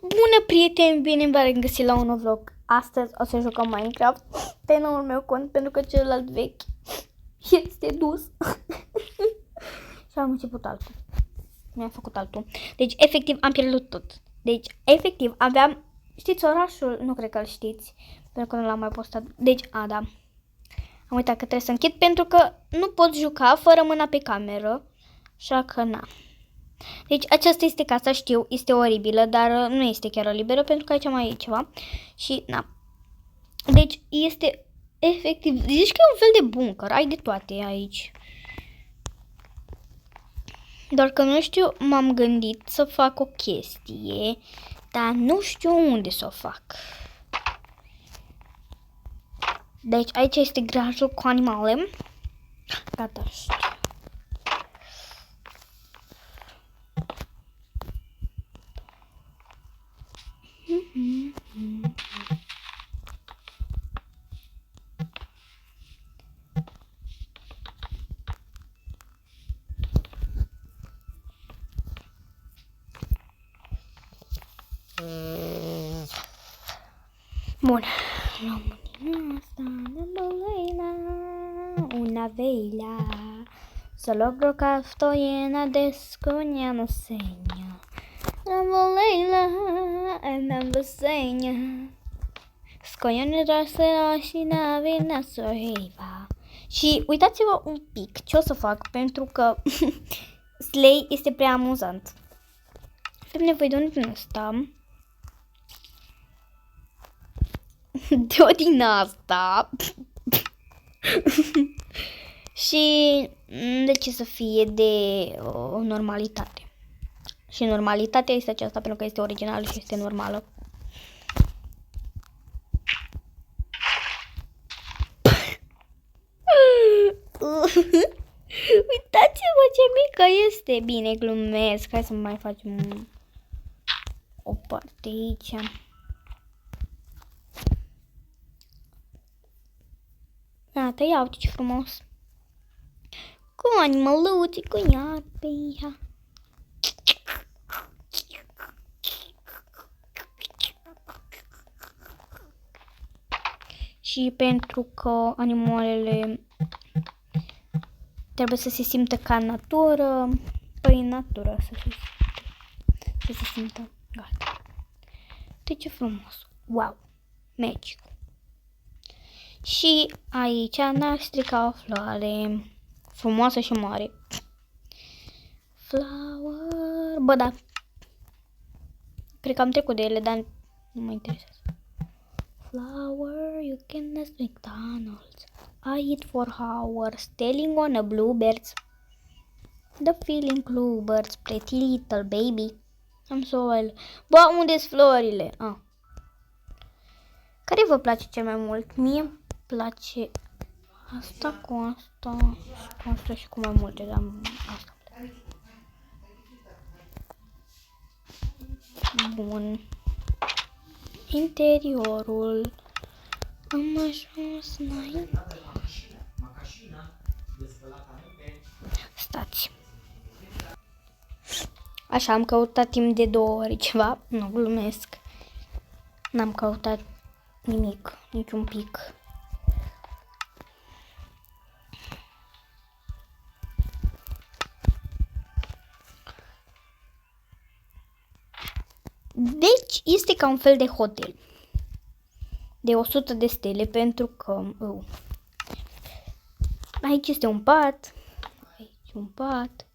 Bună, prieteni, bine v-am găsit la un nou vlog. Astăzi o să jucăm Minecraft pe noul meu cont, pentru că celălalt vechi este dus. Și am început altul. Mi-am făcut altul. Deci, efectiv, am pierdut tot. Deci, efectiv, aveam... Știți orașul? Nu cred că-l știți, pentru că nu l-am mai postat. Deci, da. Am uitat că trebuie să închid, pentru că nu pot juca fără mâna pe cameră. Așa că, na. Deci aceasta este casa, știu, este oribilă, dar nu este chiar oribilă, pentru că aici mai e ceva. Și, na. Deci este efectiv, zici că e un fel de bunker, ai de toate aici. Doar că nu știu, m-am gândit să fac o chestie, dar nu știu unde să o fac. Deci aici este garajul cu animale. Gata, știu. Bun, luăm din asta, una vela, solo broca stoiena desconia no segna, la andando segna, scoione rasera și navina soiva. Și uitați-vă un pic ce o să fac, pentru că Slay este prea amuzant. Avem nevoie de unul din ăsta. De o din asta. Și de ce să fie de normalitate. Și normalitatea este aceasta, pentru că este originală și este normală. Uitați-vă ce mică este. Bine, glumesc. Hai să mai facem o parte aici. Gata, ia uite ce frumos. Cu animăluții, cu iarpia. Și pentru că animalele trebuie să se simtă ca în natură, păi în natură să se simtă. Gata. Uite ce frumos. Wow. Magic. Și aici n-ar strica o floare frumoasă și mare. Flower. Bă, da. Cred că am trecut de ele, dar nu mă interesează. Flower, you can ask McDonald's. I eat for hours, telling on a bluebirds. The feeling bluebirds, pretty little baby. I'm so well. Bă, unde-s florile? Ah. Care vă place cel mai mult? Mie place asta cu asta, cu asta și cu mai multe, dar asta. Bun. Interiorul. Am ajuns înainte. Stați. Așa, am căutat timp de 2 ori ceva. Nu, glumesc. N-am căutat nimic, niciun pic. Deci este ca un fel de hotel de 100 de stele, pentru că aici este un pat, aici un pat,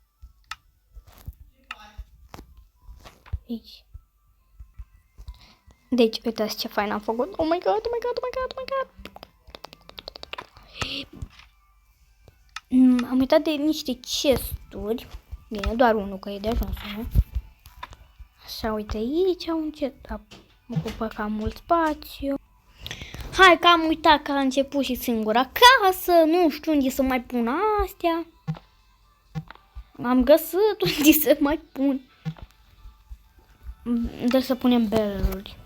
aici. Deci uitați ce fain am făcut. Oh my god, oh my god, oh my god, oh my god. Am uitat de niște chesturi. Bine, doar unul, că e de ajuns, nu? Așa, uite aici un chest. Ocupă cam mult spațiu. Hai că am uitat că a început și singura casă. Nu știu unde să mai pun astea. Am găsit unde să mai pun. Trebuie să punem barrel-uri.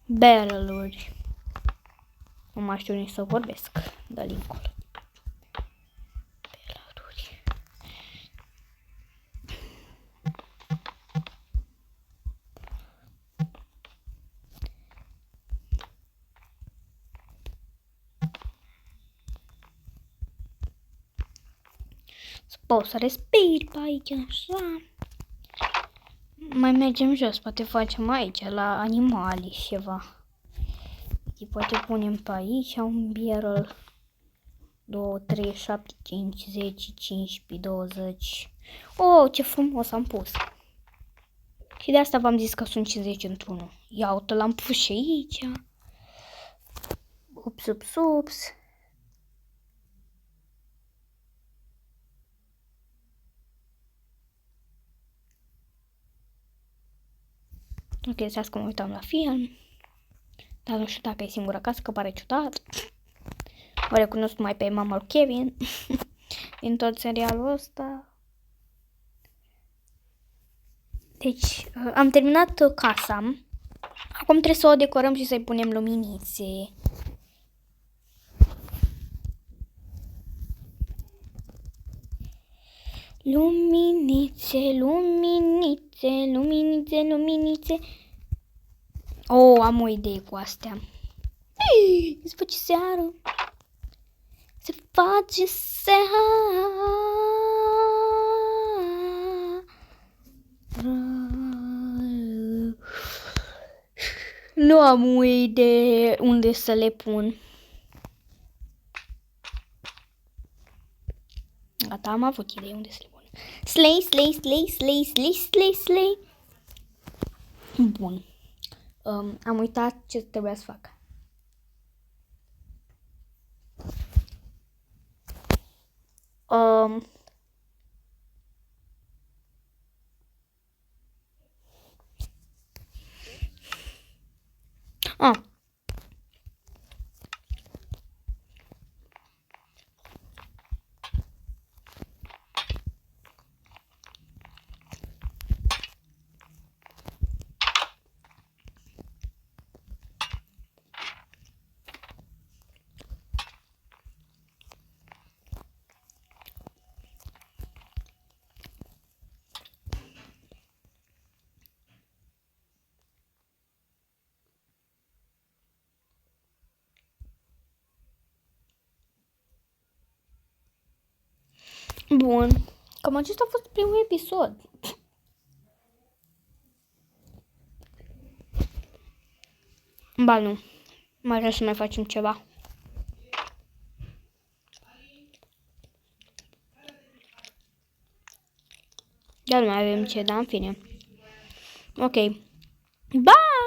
Barrel-uri. Nu mai știu nici să vorbesc. Dă link-ul. Poți să respiri pe aici, așa. Mai mergem jos, poate facem aici, la animale și ceva. Poate punem pe aici un barrel. 2, 3, 7, 5, 10, 15, 20. Oh, ce frumos am pus. Și de asta v-am zis că sunt 50 într-unul. Ia uite, l-am pus și aici. Ups, ups, ups. Ok, să că mă uitam la film. Dar nu știu dacă e singura casă, că pare ciudat. O recunosc mai pe mama lui Kevin. Din tot serialul ăsta. Deci, am terminat casa. Acum trebuie să o decorăm și să-i punem luminițe. Luminițe, luminițe, luminițe, luminițe. Oh, am o idee cu astea. Se face seară. Se face seară. Nu am o idee unde să le pun. Gata, am avut idee unde să le pun. Slay, slay, slay, slay, slay, slay, slay. Bun. Am uitat ce trebuia să fac. Bun. Cam acesta a fost primul episod. Ba nu. Mai vrea să mai facem ceva. Dar nu mai avem ce, da, în fine. Ok. Bye!